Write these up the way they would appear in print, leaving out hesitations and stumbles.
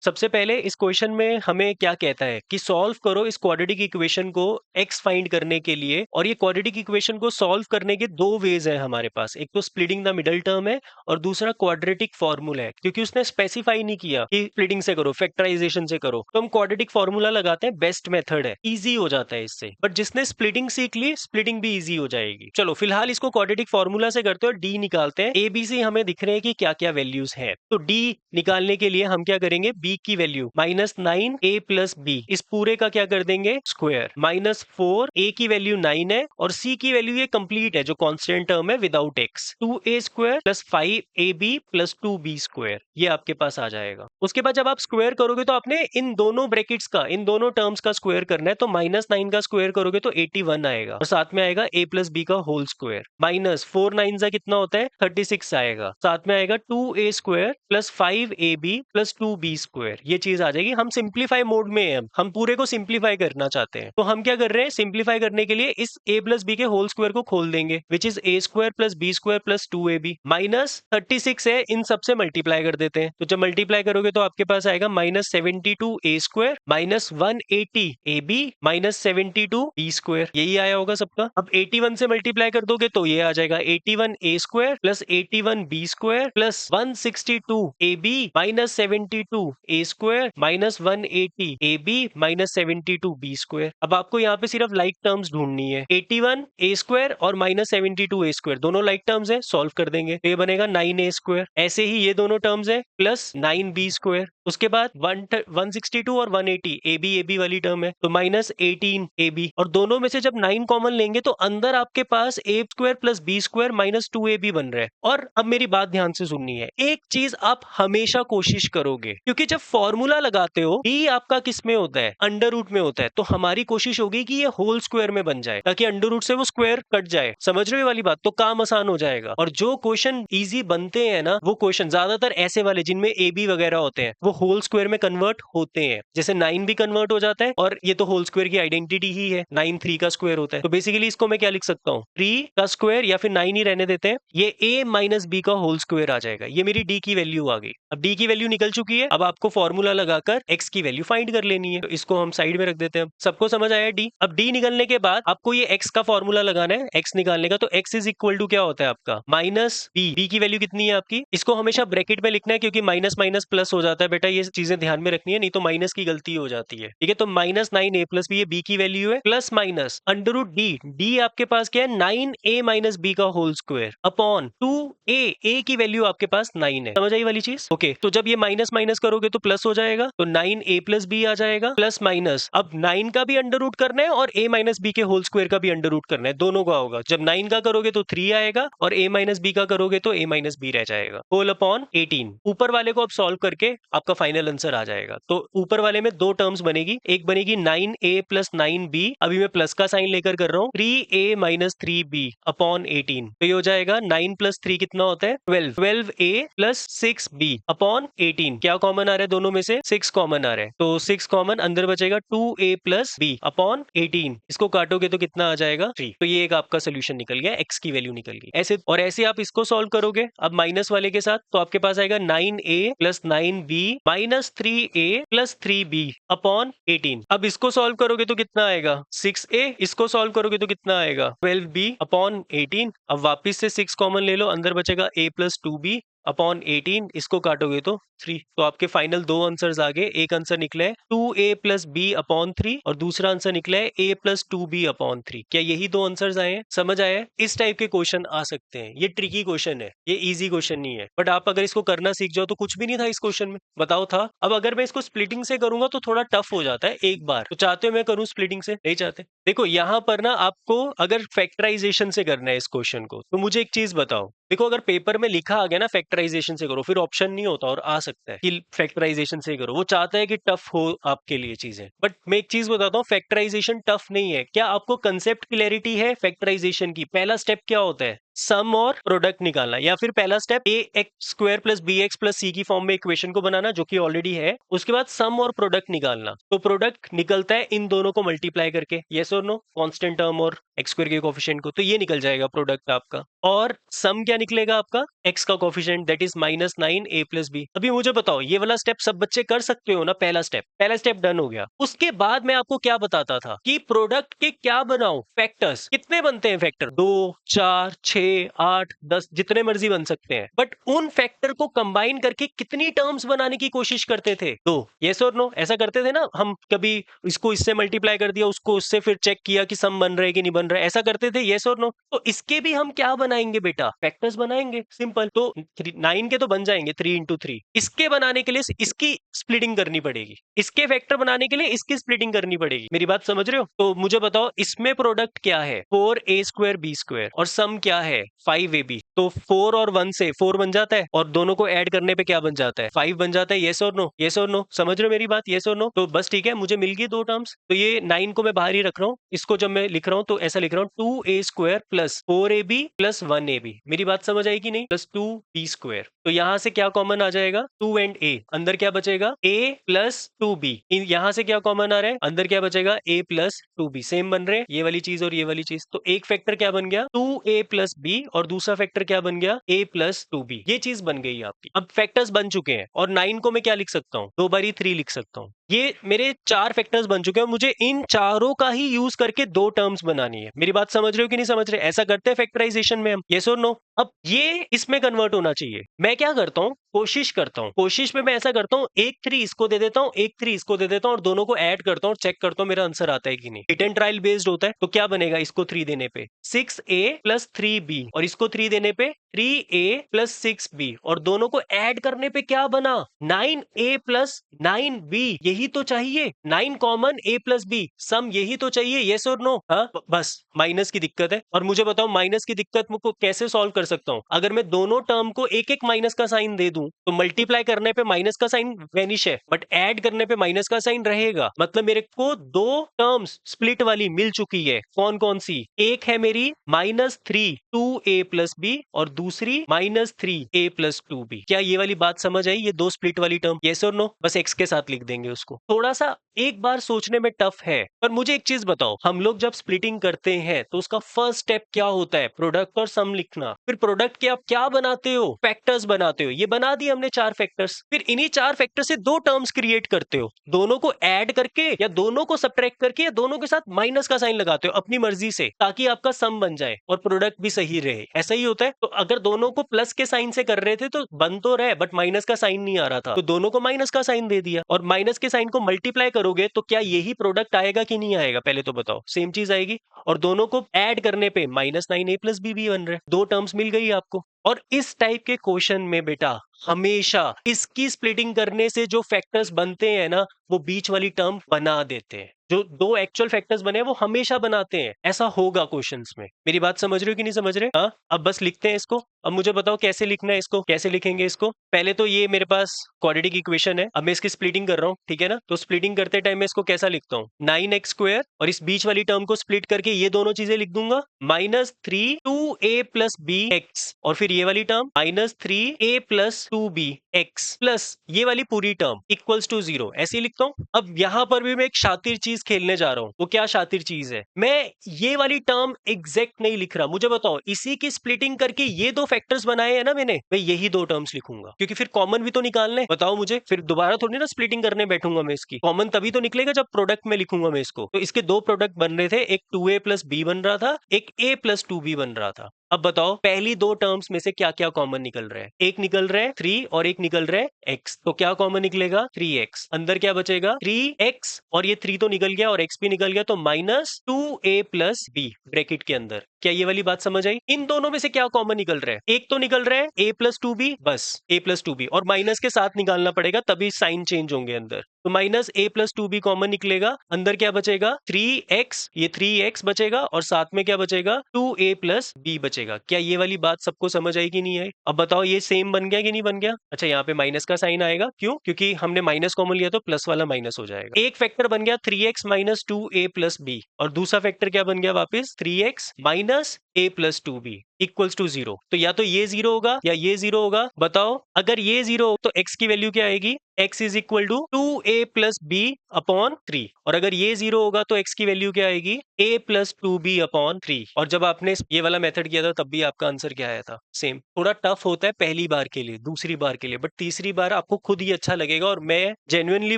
सबसे पहले इस क्वेश्चन में हमें क्या कहता है कि सॉल्व करो इस क्वाड्रेटिक इक्वेशन को x फाइंड करने के लिए। और ये क्वाड्रेटिक इक्वेशन को सॉल्व करने के दो वेज हैं हमारे पास, एक तो स्प्लिटिंग द मिडल टर्म है और दूसरा क्वाड्रेटिक फॉर्मूला है। क्योंकि उसने स्पेसिफाई नहीं किया कि स्प्लिटिंग से करो, फैक्टराइजेशन से करो, तो हम क्वाड्रेटिक फॉर्मूला लगाते हैं, बेस्ट मेथड है, इजी हो जाता है इससे। बट जिसने स्प्लिटिंग सीख ली, स्प्लिटिंग भी इजी हो जाएगी। चलो फिलहाल इसको क्वाड्रेटिक फॉर्मूला से करते हो, डी निकालते हैं। ए बी सी हमें दिख रहे हैं कि क्या क्या वैल्यूज हैं, तो डी निकालने के लिए हम क्या करेंगे, बी की वैल्यू -9a+b, इस पूरे का क्या कर देंगे स्क्वायर, -4, a की वैल्यू 9 है और c की वैल्यू ये कंप्लीट है जो कांस्टेंट टर्म है without x, 2a² + 5ab + 2b², ये आपके पास आ जाएगा। उसके बाद जब आप स्क्वायर करोगे तो आपने इन दोनों ब्रैकेट्स का, इन दोनों टर्म्स का स्क्वायर करना है, तो -9 का स्क्वायर करोगे तो 81 आएगा और साथ में आएगा a + b का होल स्क्वायर, -4 9 का कितना होता है 36 आएगा, साथ में आएगा 2a² + 5ab + 2b², ये चीज आ जाएगी। हम सिंप्लीफाई मोड में हैं, हम पूरे को सिंप्लीफाई करना चाहते हैं, तो हम क्या कर रहे हैं, सिंप्लीफाई करने के लिए इस a + b के होल स्क्वायर को खोल देंगे, which is a² + b² + 2ab, -36 है, इन सबसे मल्टीप्लाई कर देते हैं, तो जब मल्टीप्लाई करोगे तो आपके पास आएगा -72a² -180ab -72b², यही आया होगा सबका। अब 81 से मल्टीप्लाई कर दोगे तो ये आ जाएगा 81a² + 81b² + 162ab -72a² -180ab -72b²। अब आपको यहाँ पे सिर्फ लाइक टर्म्स ढूंढनी है, 81a² और -72a² दोनों लाइक टर्म्स है, सॉल्व कर देंगे तो ये बनेगा 9a²। ऐसे ही ये दोनों टर्म्स है प्लस 9b²। उसके बाद 162 और 180 ab वाली टर्म है तो -18ab, और दोनों में से जब 9 कॉमन लेंगे तो अंदर आपके पास a² + b² -2ab बन रहा है। और अब मेरी बात ध्यान से सुननी है, एक चीज आप हमेशा कोशिश करोगे, क्योंकि जब फॉर्मूला लगाते हो d आपका किस में होता है, अंडर रूट में होता है, तो हमारी कोशिश होगी कि ये होल स्क्वायर में बन जाए ताकि अंडर रूट से वो स्क्वायर कट जाए। समझ रहे हो ये वाली बात, तो काम आसान हो जाएगा। और जो क्वेश्चन इजी बनते हैं ना, वो क्वेश्चन ज्यादातर ऐसे वाले जिनमें ए बी वगैरह होते हैं, वो होल स्क्वायर में कन्वर्ट होते हैं। जैसे 9 भी कन्वर्ट हो जाता है, और ये तो होल स्क्वायर की आइडेंटिटी ही है, 9 3 का स्क्वायर होता है। तो बेसिकली इसको मैं क्या लिख सकता हूँ, 3 का स्क्वायर, या फिर 9 ही रहने देते हैं, ये a - b का होल स्क्वायर आ जाएगा। ये मेरी d की वैल्यू आ गई। अब d की वैल्यू निकल चुकी है, अब आपको फॉर्मूला लगाकर x की वैल्यू फाइंड कर लेनी है, तो इसको हम साइड में रख देते हैं। सबको समझ आया d? अब d निकलने के बाद आपको ये x का फॉर्मूला लगाना है, x निकालने का, तो x इज इक्वल टू क्या होता है आपका -b। b की वैल्यू कितनी है आपकी, इसको हमेशा ब्रैकेट में लिखना है क्योंकि माइनस माइनस प्लस हो जाता है बेटा, ये चीजें ध्यान में रखनी है, नहीं तो माइनस की गलती हो जाती है। ठीक है, तो -9a + b, ये b की वैल्यू है, प्लस माइनस √d, d आपके पास क्या है 9a - b का whole square upon 2a, a की वैल्यू आपके पास 9 है। समझ आई वाली चीज? ओके, तो जब ये माइनस माइनस करोगे तो प्लस हो जाएगा, तो 9a + b आ जाएगा, प्लस माइनस, अब 9 का भी अंडर रूट करना है और a - b के होल स्क्वायर का भी अंडर रूट करना है, दोनों का होगा। जब 9 का करोगे तो 3 आएगा और a - b का करोगे तो a - b रह जाएगा, होल अपॉन 18। ऊपर वाले को अब सॉल्व करके आपका फाइनल आंसर आ जाएगा। तो ऊपर वाले में दो टर्म्स बनेगी, एक बनेगी 9a + 9b, अभी मैं प्लस का साइन लेकर कर रहा हूँ, 3a - 3b अपॉन 18, तो ये हो जाएगा 9 + 3 कितना होता है 12, 12a + 6b अपॉन 18। क्या कॉमन आ रहा है दोनों में से, 6 कॉमन आ रहा है, तो 6 कॉमन, अंदर बचेगा 2a + b अपॉन 18, इसको काटोगे तो कितना आ जाएगा 3। तो ये एक आपका सोल्यूशन निकल गया, x की वैल्यू निकल गई। ऐसे और ऐसे आप इसको सॉल्व करोगे अब माइनस वाले के साथ, तो आपके पास आएगा 9a + 9b -3a + 3b upon 18। अब इसको सॉल्व करोगे तो कितना आएगा 6a, इसको सॉल्व करोगे तो कितना आएगा 12b अपॉन 18। अब वापिस से 6 कॉमन ले लो, अंदर बचेगा a + 2b अपॉन 18, इसको काटोगे तो 3। तो आपके फाइनल दो आंसर्स आ गए, एक आंसर निकला है 2a + b अपॉन 3 और दूसरा आंसर निकला है a + 2b अपॉन 3। क्या यही दो आंसर्स आए हैं? समझ आया है? इस टाइप के क्वेश्चन आ सकते हैं, ये ट्रिकी क्वेश्चन है, ये इजी क्वेश्चन नहीं है, बट आप अगर इसको करना सीख जाओ तो कुछ भी नहीं था इस क्वेश्चन में, बताओ था। अब अगर मैं इसको स्प्लिटिंग से करूंगा तो थोड़ा टफ हो जाता है एक बार, तो चाहते हो मैं करूं स्प्लिटिंग से? नहीं चाहते? देखो यहाँ पर ना आपको अगर फैक्टराइजेशन से करना है इस क्वेश्चन को, तो मुझे एक चीज बताओ, देखो अगर पेपर में लिखा आ गया ना फैक्टराइजेशन से करो, फिर ऑप्शन नहीं होता और आ सकता है कि फैक्टराइजेशन से करो, वो चाहता है कि टफ हो आपके लिए चीजें। बट मैं एक चीज बताता हूँ, फैक्टराइजेशन टफ नहीं है। क्या आपको कंसेप्ट क्लैरिटी है फैक्टराइजेशन की? पहला स्टेप क्या होता है, सम और प्रोडक्ट निकालना, या फिर पहला step A X square plus B X plus C की फॉर्म में इक्वेशन को बनाना जो कि ऑलरेडी है, उसके बाद सम और प्रोडक्ट निकालना। तो प्रोडक्ट निकलता है इन दोनों को मल्टीप्लाई करके, यस और नो, कांस्टेंट टर्म और एक्स स्क्वायर के कोफिशिएंट को, तो ये निकल जाएगा प्रोडक्ट आपका। और सम क्या निकलेगा आपका, एक्स का coefficient that is -9 a plus b. अभी मुझे बताओ ये वाला स्टेप सब बच्चे कर सकते हो ना, पहला स्टेप डन हो गया। उसके बाद मैं आपको क्या बताता था कि प्रोडक्ट के क्या बनाओ, फैक्टर्स कितने बनते हैं, फैक्टर 2 4 6 8 10 जितने मर्जी बन सकते हैं, बट उन फैक्टर को कंबाइन करके कितनी टर्म्स बनाने की कोशिश करते थे, दो, यस और नो, ऐसा करते थे ना हम, कभी इसको इससे मल्टीप्लाई कर दिया, उसको उससे, फिर चेक किया कि सम बन रहे कि नहीं बन रहे, ऐसा करते थे, यस और नो। तो इसके भी हम क्या बनाएंगे बेटा, फैक्टर्स बनाएंगे, सिंपल। तो 9 के तो बन जाएंगे 3 इंटू 3, इसके बनाने के लिए इसकी स्प्लिटिंग करनी पड़ेगी, इसके फैक्टर बनाने के लिए इसकी स्प्लिटिंग करनी पड़ेगी। मेरी बात समझ रहे हो? तो मुझे बताओ इसमें प्रोडक्ट क्या है, 4a स्क्वायर बी स्क्वायर, और सम क्या है 5ab। तो 4 और 1 से 4 बन जाता है, और दोनों को ऐड करने पे क्या बन जाता है, 5 बन जाता है, यस और नो, यस और नो, समझ रहे हो मेरी बात, यस और नो। तो बस ठीक है, मुझे मिल गई दो टर्म्स। तो ये 9 को मैं बाहर ही रख रहा हूँ, इसको जब मैं लिख रहा हूँ तो ऐसा लिख रहा हूँ 2a square plus 4ab plus 1ab। मेरी बात समझ आई कि नहीं, प्लस 2b स्क्वायर। तो यहां से क्या कॉमन आ जाएगा, 2 एंड a, अंदर क्या बचेगा a प्लस 2b। यहां से क्या कॉमन आ रहा है, अंदर क्या बचेगा a प्लस 2b, सेम बन रहे हैं ये वाली चीज और ये वाली चीज। तो एक फैक्टर क्या बन गया 2a प्लस b, और दूसरा फैक्टर क्या बन गया a प्लस 2b। ये चीज बन गई आपकी। अब फैक्टर्स बन चुके हैं, और 9 को मैं क्या लिख सकता हूँ, 2 बारी 3 लिख सकता हूँ। ये मेरे 4 फैक्टर्स बन चुके हैं, मुझे इन चारों का ही यूज करके 2 टर्म्स बनानी है। मेरी बात समझ रहे हो कि नहीं समझ रहे? ऐसा करते हैं फैक्टराइजेशन में हम, यस और नो। अब ये इसमें कन्वर्ट होना चाहिए। मैं क्या करता हूँ, कोशिश में मैं ऐसा करता हूँ, एक 3 इसको दे देता हूँ, एक 3 इसको दे देता हूँ, और दोनों को ऐड करता हूँ और चेक करता हूँ मेरा आंसर आता है कि नहीं। हिट एंड ट्रायल बेस्ड होता है। तो क्या बनेगा, इसको 3 देने पे 6a प्लस 3b, और इसको 3 देने पे 3a प्लस 6b, और दोनों को ऐड करने पे क्या बना 9a प्लस 9b। यही तो चाहिए, 9 कॉमन a प्लस b, सम यही तो चाहिए, यस और नो। हाँ, बस माइनस की दिक्कत है। और मुझे बताओ माइनस की दिक्कत को कैसे सॉल्व कर सकता हूँ। अगर मैं दोनों टर्म को एक एक माइनस का साइन दे दूं, तो मल्टीप्लाई करने पे माइनस का साइन वेनिश है, बट ऐड करने पे माइनस का साइन रहेगा। मतलब मेरे को दो टर्म्स स्प्लिट वाली मिल चुकी है। कौन कौन सी, एक है मेरी -3 2a प्लस बी, और दूसरी -3a प्लस 2b। क्या ये वाली बात समझ आई, ये दो स्प्लिट वाली टर्म, यस और नो? बस एक्स के साथ लिख देंगे उसको। थोड़ा सा एक बार सोचने में टफ है, पर मुझे एक चीज बताओ, हम लोग जब स्प्लिटिंग करते हैं तो उसका फर्स्ट स्टेप क्या होता है, प्रोडक्ट और सम लिखना। फिर प्रोडक्ट के आप क्या बनाते हो, फैक्टर्स बनाते हो। ये बना दिए हमने 4 फैक्टर्स, फिर इन्हीं 4 फैक्टर से 2 टर्म्स क्रिएट करते हो, दोनों को ऐड करके या दोनों को सब्ट्रैक्ट करके या दोनों के साथ माइनस का साइन लगाते हो अपनी मर्जी से, ताकि आपका सम बन जाए और प्रोडक्ट भी सही रहे। ऐसा ही होता है। तो अगर दोनों को प्लस के साइन से कर रहे थे तो बन तो रहे, बट माइनस का साइन नहीं आ रहा था, तो दोनों को माइनस का साइन दे दिया, और माइनस के साइन को मल्टीप्लाई करोगे तो क्या यही प्रोडक्ट आएगा कि नहीं आएगा, पहले तो बताओ। सेम चीज आएगी, और दोनों को ऐड करने पे -9a प्लस b भी बन रहे हैं, 2 टर्म्स मिल गई आपको। और इस टाइप के क्वेश्चन में बेटा हमेशा इसकी स्प्लिटिंग करने से जो फैक्टर्स बनते हैं ना, वो बीच वाली टर्म बना देते हैं। जो 2 एक्चुअल फैक्टर्स बने हैं वो हमेशा बनाते हैं। ऐसा होगा क्वेश्चंस में। मेरी बात समझ रहे हो कि नहीं समझ रहे? हाँ, अब बस लिखते हैं इसको। अब मुझे बताओ कैसे लिखना है इसको, कैसे लिखेंगे इसको। पहले तो ये मेरे पास क्वाड्रेटिक इक्वेशन है, अब मैं इसकी स्प्लिटिंग कर रहा हूँ, ठीक है ना। तो स्प्लिटिंग करते टाइम मैं इसको कैसा लिखता हूँ, 9x स्क्वायर, और इस बीच वाली टर्म को स्प्लिट करके ये दोनों चीजें लिख दूंगा, -3 2a प्लस b x, और फिर ये वाली term -3a plus 2b x plus ये वाली पूरी टर्म इक्वल्स टू 0, ऐसे ही लिखता हूँ। अब यहाँ पर भी मैं एक शातिर चीज खेलने जा रहा हूँ। वो क्या शातिर चीज है, मैं ये वाली टर्म एग्जैक्ट नहीं लिख रहा। मुझे बताओ इसी की स्प्लिटिंग करके ये 2 फैक्टर्स बनाए हैं ना मैंने, मैं यही 2 टर्म्स लिखूंगा, क्योंकि फिर कॉमन भी तो निकालना है। बताओ मुझे, फिर दोबारा थोड़ी ना स्प्लिटिंग करने बैठूंगा मैं इसकी। कॉमन तभी तो निकलेगा जब प्रोडक्ट में लिखूंगा मैं इसको। तो इसके 2 प्रोडक्ट बन रहे थे, एक 2a प्लस b बन रहा था, एक a प्लस 2b बन रहा था। अब बताओ पहली 2 टर्म्स में से क्या क्या कॉमन निकल रहा है, एक निकल रहा है 3 और एक निकल रहा है x। तो क्या कॉमन निकलेगा 3x, अंदर क्या बचेगा 3x, और ये 3 तो निकल गया और x भी निकल गया, तो -2a प्लस b ब्रैकेट के अंदर। क्या ये वाली बात समझ आई? इन दोनों में से क्या कॉमन निकल रहा है, एक तो निकल रहा है a प्लस 2b, बस a प्लस 2b, और माइनस के साथ निकालना पड़ेगा तभी साइन चेंज होंगे अंदर। तो minus a plus two b common निकलेगा, अंदर क्या बचेगा 3x, ये 3x बचेगा और साथ में क्या बचेगा 2a प्लस b बचेगा। क्या ये वाली बात सबको समझ आई कि नहीं आई? अब बताओ ये सेम बन गया कि नहीं बन गया? अच्छा यहाँ पे माइनस का साइन आएगा, क्यों? क्योंकि हमने माइनस कॉमन लिया तो प्लस वाला माइनस हो जाएगा। एक फैक्टर बन गया 3x minus 2a plus b और दूसरा फैक्टर क्या बन गया वापस 3x minus a plus 2b equals to 0। तो या तो ये 0 होगा या ये 0 होगा। बताओ अगर ये 0 हो तो x की वैल्यू क्या आएगी? x is equal to 2a plus b upon 3 और अगर ये 0 होगा तो x की वैल्यू क्या आएगी? a plus 2b upon 3। और जब आपने ये वाला मेथड किया था तब भी आपका आंसर क्या आया था? सेम। थोड़ा टफ होता है पहली बार के लिए, दूसरी बार के लिए, बट तीसरी बार आपको खुद ही अच्छा लगेगा। और मैं जेन्युइनली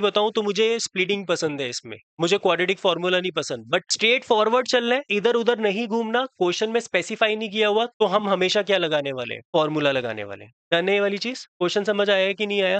बताऊं तो मुझे स्प्लिटिंग पसंद है इसमें, मुझे क्वाड्रेटिक फॉर्मूला नहीं पसंद, बट स्ट्रेट फॉरवर्ड चलना है, इधर उधर नहीं घूमना। क्वेश्चन में स्पेसिफाई नहीं किया हुआ तो हम हमेशा क्या लगाने वाले? फॉर्मूला लगाने वाले। डन है ये वाली चीज? क्वेश्चन समझ आया है कि नहीं आया?